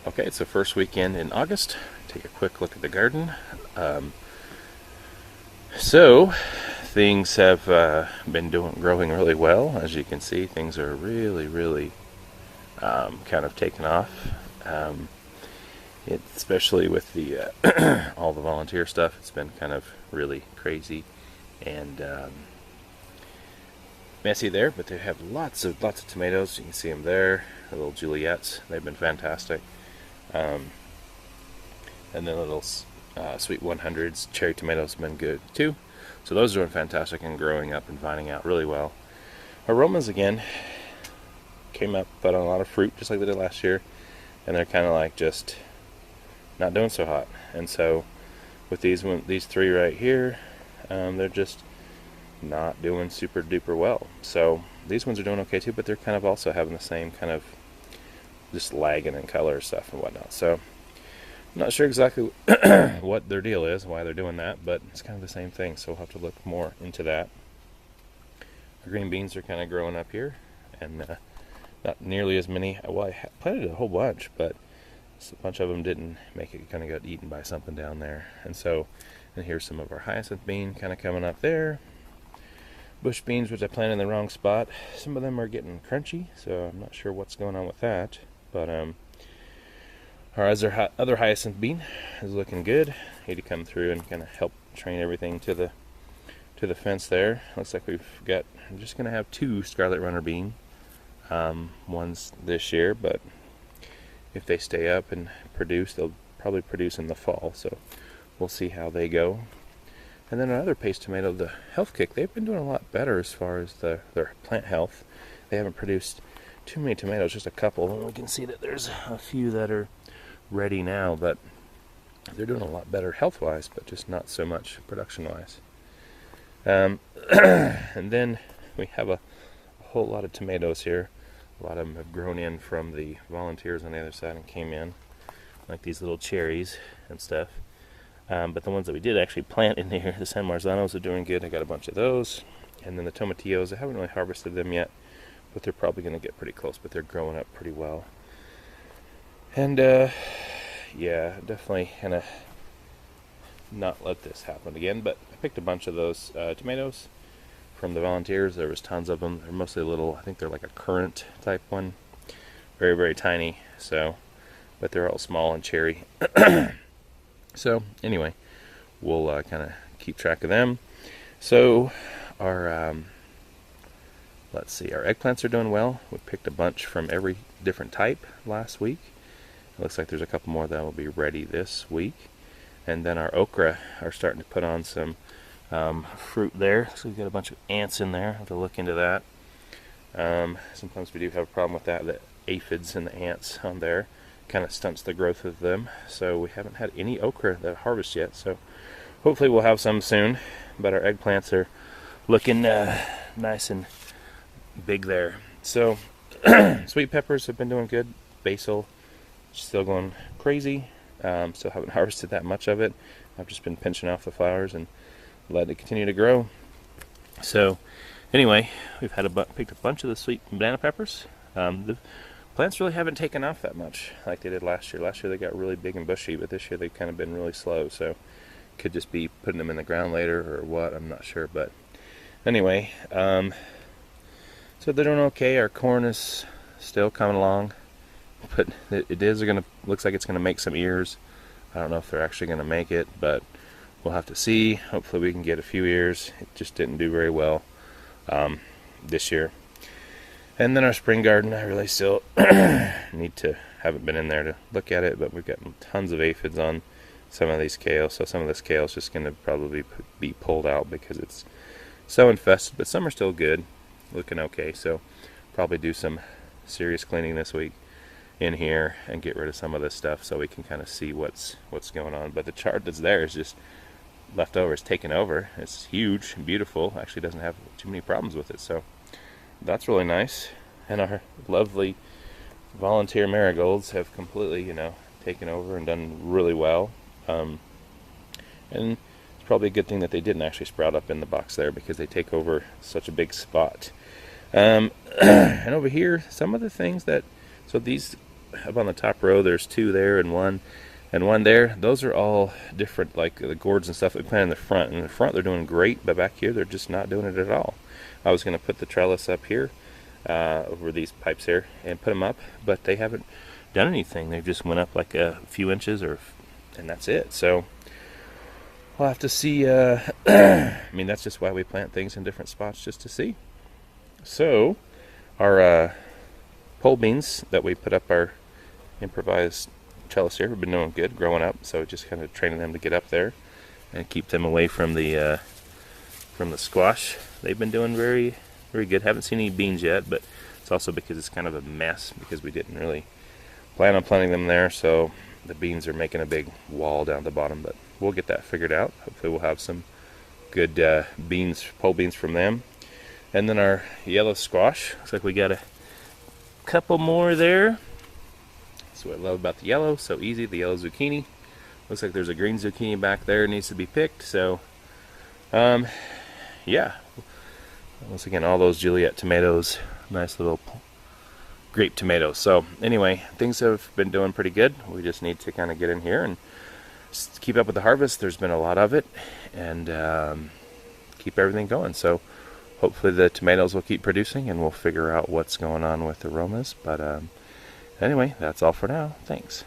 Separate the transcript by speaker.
Speaker 1: Okay, it's the first weekend in August. Take a quick look at the garden. Um, so things have been growing really well. As you can see, things are really kind of taken off. Um, Especially with the all the volunteer stuff, it's been kind of really crazy and messy there. But they have lots of tomatoes. You can see them there, the little Juliets. They've been fantastic. Um, and the little sweet 100s cherry tomatoes have been good too. So those are doing fantastic and growing up and vining out really well. Aromas again came up, put on a lot of fruit just like they did last year, and they're kind of like just not doing so hot. And so with these three right here, they're just not doing super duper well. So these ones are doing okay too, but they're kind of also having the same kind of just lagging in color stuff and whatnot. So I'm not sure exactly what their deal is, why they're doing that, but it's kind of the same thing. So we'll have to look more into that. Our green beans are kind of growing up here, and not nearly as many. Well, I planted a whole bunch, but a bunch of them didn't make it. Kind of got eaten by something down there. And here's some of our hyacinth bean kind of coming up there. Bush beans, which I planted in the wrong spot. Some of them are getting crunchy, so I'm not sure what's going on with that. But our other hyacinth bean is looking good. Need to come through and kind of help train everything to the fence there. Looks like I'm just gonna have two Scarlet Runner bean ones this year, but if they stay up and produce, they'll probably produce in the fall. So we'll see how they go. And then another paste tomato, the Health Kick, they've been doing a lot better as far as their plant health. They haven't produced too many tomatoes, just a couple. And we can see that there's a few that are ready now, but they're doing a lot better health-wise, but just not so much production-wise. And then we have a whole lot of tomatoes here. A lot of them have grown in from the volunteers on the other side and came in, like these little cherries and stuff. But the ones that we did actually plant in here, the San Marzanos, are doing good. I got a bunch of those. And then the tomatillos, I haven't really harvested them yet, but they're probably going to get pretty close, but they're growing up pretty well. And yeah, definitely kind of not let this happen again. But I picked a bunch of those tomatoes from the volunteers. There was tons of them. They're mostly little, I think they're like a currant type one. Very tiny. So, but they're all small and cherry. So anyway, we'll kind of keep track of them. So our let's see, our eggplants are doing well. We picked a bunch from every different type last week. It looks like there's a couple more that will be ready this week. And then our okra are starting to put on some fruit there. So we've got a bunch of ants in there. I have to look into that. Sometimes we do have a problem with that, the aphids and the ants on there. Kind of stunts the growth of them. So we haven't had any okra that harvest yet. So hopefully we'll have some soon. But our eggplants are looking nice and big there. So sweet peppers have been doing good. Basil still going crazy. Still haven't harvested that much of it. I've just been pinching off the flowers and letting it continue to grow. So anyway, we've had picked a bunch of the sweet banana peppers. The plants really haven't taken off that much like they did last year. Last year they got really big and bushy, but this year they've kind of been really slow. So could just be putting them in the ground later or what, I'm not sure. But anyway, so they're doing okay. Our corn is still coming along, but looks like it's gonna make some ears. I don't know if they're actually gonna make it, but we'll have to see. Hopefully we can get a few ears. It just didn't do very well this year. And then our spring garden, I really still haven't been in there to look at it, but we've got tons of aphids on some of these kales. So some of this kale is just going to probably be pulled out because it's so infested, but some are still good, looking okay. So probably do some serious cleaning this week in here and get rid of some of this stuff so we can kind of see what's going on. But the chart that's there is just leftovers taken over. It's huge and beautiful. Actually doesn't have too many problems with it. So that's really nice. And our lovely volunteer marigolds have completely, taken over and done really well. And it's probably a good thing that they didn't actually sprout up in the box there because they take over such a big spot. And over here, some of the things so these up on the top row, there's 2 there and one there. Those are all different, like the gourds and stuff that we plant in the front. In the front, they're doing great, but back here, they're just not doing it at all. I was going to put the trellis up here, over these pipes here, and put them up, but they haven't done anything. They just went up like a few inches, and that's it. So we'll have to see. I mean, that's just why we plant things in different spots, just to see. So our pole beans that we put up our improvised trellis here have been doing good, growing up. So just kind of training them to get up there and keep them away from the squash. They've been doing very, very good. Haven't seen any beans yet, but it's also because it's kind of a mess because we didn't really plan on planting them there. So the beans are making a big wall down the bottom, but we'll get that figured out. Hopefully we'll have some good beans, pole beans from them. And then our yellow squash, looks like we got a couple more there. That's what I love about the yellow, so easy. The yellow zucchini. Looks like there's a green zucchini back there, needs to be picked. So, yeah. Once again, all those Juliet tomatoes, nice little grape tomatoes. So anyway, things have been doing pretty good. We just need to kind of get in here and keep up with the harvest. There's been a lot of it, and keep everything going. So hopefully the tomatoes will keep producing, and we'll figure out what's going on with aromas. But anyway, that's all for now. Thanks.